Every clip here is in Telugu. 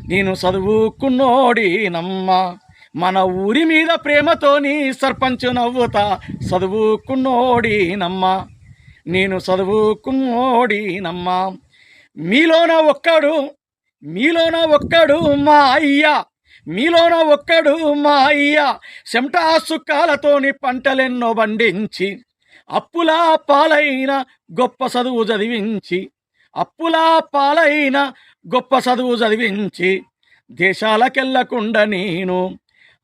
నేను చదువుకున్నోడినమ్మా. మన ఊరి మీద ప్రేమతోని సర్పంచ్ నవ్వుతా చదువుకున్నోడినమ్మా. నేను చదువుకున్నోడినమ్మా. మీలోన ఒక్కడు మా అయ్య, మీలోన ఒక్కడు మా అయ్య చెమటా సుక్కాలతోని పంటలెన్నో పండించి అప్పులా పాలైన గొప్ప చదువు చదివించి, అప్పులా పాలైన గొప్ప చదువు చదివించి దేశాలకెళ్ళకుండా నేను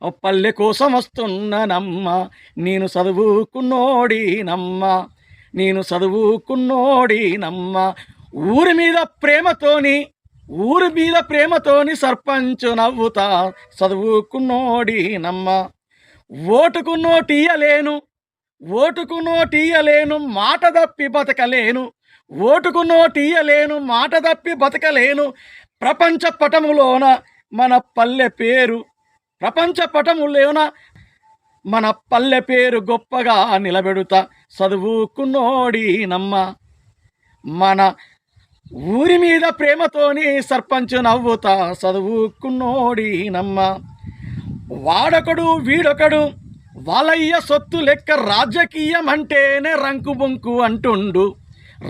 పల్లె కోసం వస్తున్నానమ్మా. నేను చదువుకున్నోడినమ్మా. నేను చదువుకున్నోడినమ్మా. ఊరి మీద ప్రేమతోని సర్పంచ్ నవ్వుతా చదువుకున్నోడినమ్మా. ఓటుకు నోటియలేను మాట తప్పి బతకలేను. ఓటుకు నోటియలేను మాట తప్పి బతకలేను. ప్రపంచ పటములోన మన పల్లె పేరు గొప్పగా నిలబెడుతా చదువుకున్నోడినమ్మా. మన ఊరి మీద ప్రేమతోని సర్పంచ్ నవ్వుతా చదువుకున్నోడినమ్మా. వాడొకడు వీడొకడు వాళ్ళయ్య సొత్తు లెక్క రాజకీయం అంటేనే రంకు బొంకు అంటుండు.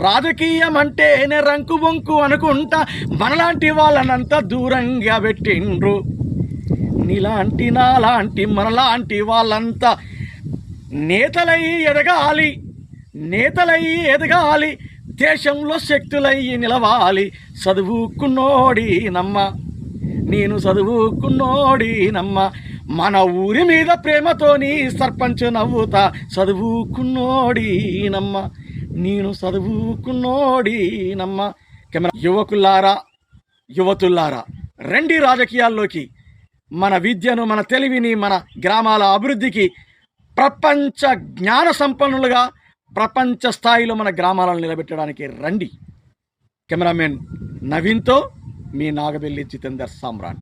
రాజకీయం అంటేనే రంకు బొంకు అనుకుంటా మనలాంటి వాళ్ళనంతా దూరంగా పెట్టిండ్రు. నీలాంటి నాలాంటి మనలాంటి వాళ్ళంతా నేతలై ఎదగాలి, దేశంలో శక్తులయ్యి నిలవాలి. చదువుకున్నోడినమ్మా. నేను చదువుకున్నోడినమ్మా. మన ఊరి మీద ప్రేమతోని సర్పంచ్ నవ్వుతా చదువుకున్నోడినమ్మా. నేను చదువుకున్నోడినమ్మా. యువతుల్లారా రండి రాజకీయాల్లోకి. మన విద్యను, మన తెలివిని, మన గ్రామాల అభివృద్ధికి ప్రపంచ జ్ఞాన సంపన్నులుగా ప్రపంచ స్థాయిలో మన గ్రామాలను నిలబెట్టడానికి రండి. కెమెరామెన్ నవీన్తో మీ నాగబెల్లి జితేందర్ సామ్రాట్.